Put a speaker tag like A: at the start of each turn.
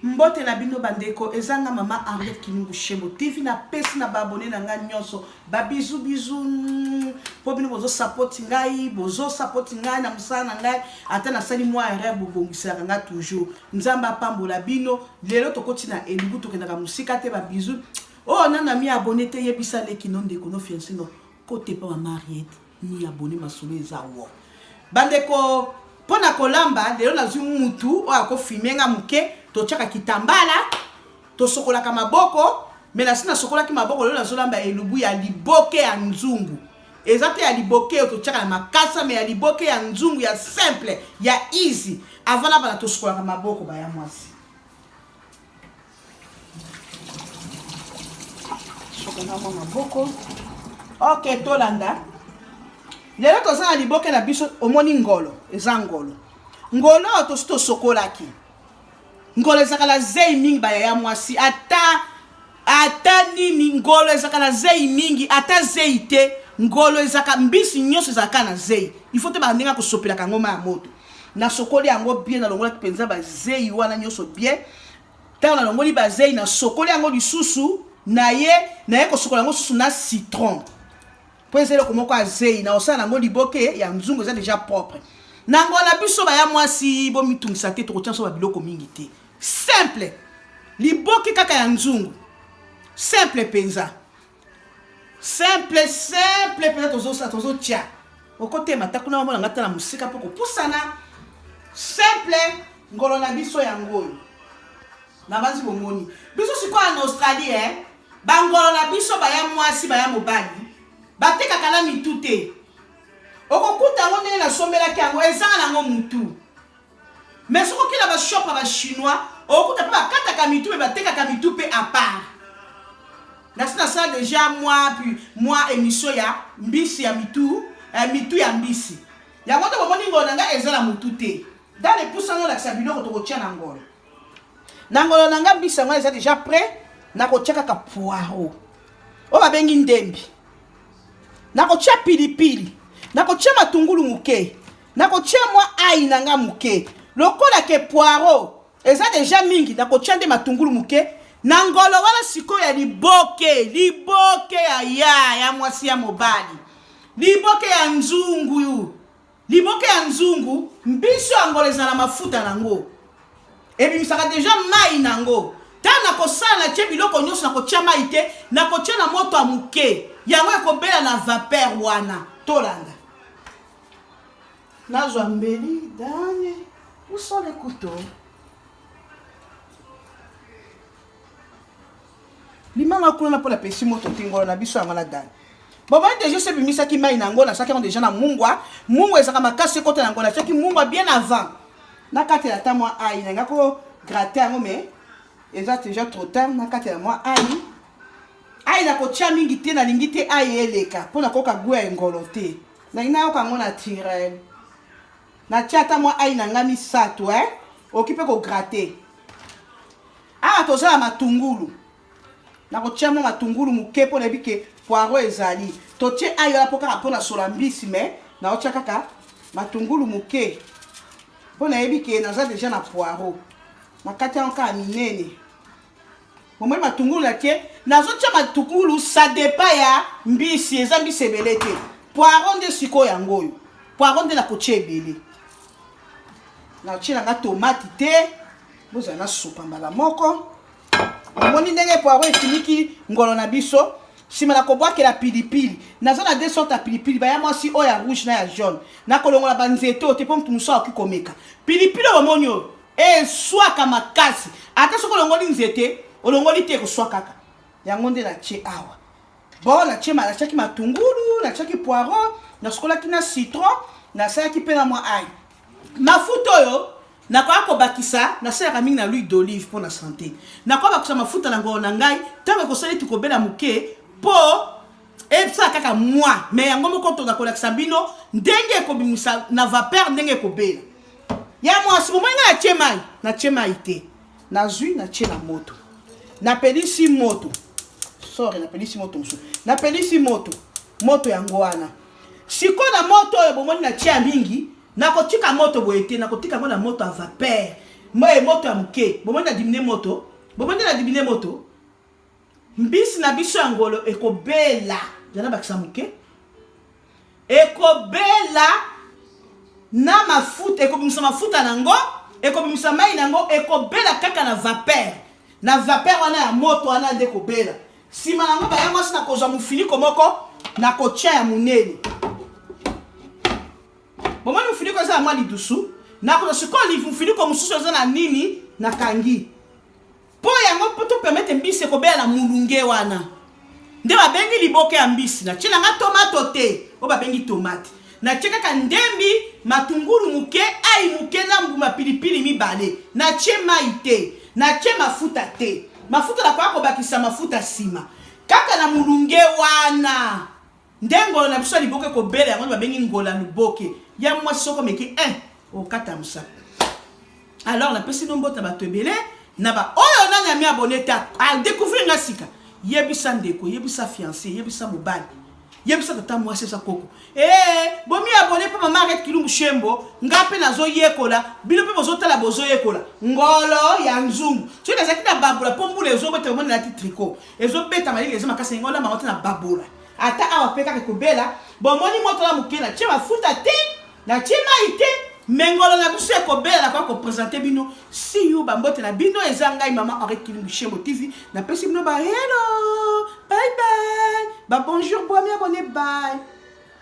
A: Mbote na bino bandeko ezanga mama Henriette Kinungu Shembo TV na pesi na babone na nga nyonso ba bizu po bino bozo support ngai na musala na ngai ata na sali mwa erreur bobongisa nga toujours nzamba pambola bino lelo tokoti na elugu tokenda ka musika te ba bizu oh nana mi abonné te yebisa le kinonde kono fiancé no kote pa mama Henriette ni abonné masolo ezawo bandeko pona kolamba lelo nazwi mutu o akofilme nga muke tochaka kitambala to sokola kama maboko mena sina sokola ki maboko lelo nazolamba elubu ya liboke ya nzungu ezate ya liboke tochaka na makasa me ya liboke ya nzungu ya simple ya easy avant bana to sokola kama maboko ba ya mwasi sokola kama maboko okay tolanda lelo tozana liboke na biso omoni ngolo eza ngolo to sokola ki ngolo ezakala zei mingi ba ya mwasi ata nini ngolo ezakala zei mingi ata zei te ngolo ezaka mbisi nyonso ezaka na zei il faut te ba ndinga kosopela kango ma moto na sokoli yango bien na longola kipenza ba zei wana nyonso bien ta na longoli ba zei na sokoli yango lisusu na ye kosokola yango susu na citron po ezele komoko a zei na osala yango liboke ya nzungu eza déjà propre na ngola biso ba ya mwasi bo mitungisa te to so ba biloko mingi te simple liboke kaka ya nzungu simple penza simple tozo tia okote matakuna mwana ngata na musika poko pusana simple ngolo na biso ya ngoyo na bazi bomoni biso siko en Australie bangolo na biso ba ya mwasi ba ya mobali bateka kala mitute okokuta ngo ndenge na sombela kango ezanga nango mutu mais soko kila ba shop ba chinois okuta pe bakata ka mitu pe bateka ka mitu pe à part na ça déjà moi émission ya mbisi ya mitu ya mbisi ya moto bomoni ngolo nanga ezala mutu te dans les poussano la sabino ko tia na ngolo nanga mbisi ngo eza déjà prêt na ko tiaka ka poiro o ba bengi ndembi na ko tia pilipili na ko tia matungulu muke na ko tia mwa ai nanga muke lokola ke poiro eza déjà mingi na ko tia nde matungulu muke na ngolo wala siko ya liboke ya mwasi ya mobali liboke ya nzungu mbiso ya ngolo ezala mafuta nango ebimisaka déjà mai nango tana kosala na tie biloko nyonso na kotia mai te na kotia na moto ya muke yango ekobela na vapeur wana tolanda nazwa mbeli dane usole kuto limanga kuna na pola pesi moto tingolo na biso yango na dane baba déjà se bimisa ki mai nango na saki on déjà na mungwa ezaka makasi kota nango na saki mungwa bien avant na kati la tamwa ai nanga ko gratter yango mais eza déjà trop tard na kati la moi ai na ko tia mingi te na lingi te ai eleka pona ko ka gwe ngolo te na ina ko ngona tirel na tiata moi ai na ngami sato okipe ko gratter to za matungulu na ko tia mo matungulu muke pona bike poiro ezali to tie ai la poka pona sola mbisi mais na o tia kaka matungulu muke pona ebike na za déjà na poiro makati anka minene momwe matungulu la tie nazotia matungulu ça dépend ya mbisi eza mbisi ebele te poiron nde siko yango oyo poiron nde na kotia ebele na tia nga tomate te bozala na supa mbala moko omoni ndenge poiron efiniki ngolo na biso sima na kobwakela pilipili naza na deux sortes ya pilipili baya mwasi oyo ya rouge na ya jaune na kolongola banzete oyo te mpo mutu mosu akoki komeka pilipili oyo omoni oyo eswaka makasi ata soki olongoli nzete olongoli te ekoswa kaka yango nde natie awa bon natiaki matungulu natiaki poiron nasukolaki na citron nasalaki mpe na mwa ai mafuta oyo nakoya kobakisa nasalaka mingi na l'huile d'olive mpo na santé nakoya bakisa mafuta na ngolo na ngai ntango ekosali tikobela moke mpo esala kaka mwa me yango moko to nakolakisa bino ndenge ekobimisa na vapeur ndenge ekobela ya mwasi momenga natie mai te nazwi natie na moto napelisi moto moto yango wana siko na moto oyo bomoni natie ya mingi nakotika moto boye te nakotika ngo na moto ya vapeur moi moto ya muke bomoni na dimine moto bomoni na dimine moto mbisi na biso ya ngolo ekobela jana bakisa muke ekobela na mafuta ekobimisa mafuta nango ekobimisa mai nango ekobela kaka na vapeur wana ya moto wana nde ekobela sima nango bayango asi na kozwa mofiniko moko na kotia ya monene bomoni mofiniko eza ya mwa lidusu na kozwa sikoyo mofiniko mosusu eza na nini na kangi mpo yango mpo topermete mbisi ekobela na mulunge wana nde babengi liboke ya mbisi natie nanga tomato te oyo babengi tomate natie kaka ndembi matungulu muke ai muke na mbuma pilipili mibale natie mai te natie mafuta te mafuta nakoya kobakisa mafuta nsima kaka na mulunge wana nde ngolo na biso ya liboke ekobela yango babengi ngola liboke ya mwasi soko meki okata mosaka alors napesi nombota bato ebele na ba oyo nani ami abone te adécouvrir nga sika yebisa ndeko yebisa fiancé yebisa mobali yebisa tata mwasi esa koko bomi abone mpe mama arrête kilumbu shembo nga mpe nazoyekola bino mpe bozotala bozoyekola ngolo ya nzungu soki nazalaki na babola mpo mbula ezobeta omoni nati tricot ezobeta malili eza makasi ngola mango te na babola ata awa mpe kaka ekobela bomoni moto na moke natie mafuta te natie mai te mengolo na biso ekobela na kwa kopresente bino si yo bambote na bino eza ngai mama arrête kilumbu shembo tv napesi bino ba hello bye bye ba bonjour boami abonné bye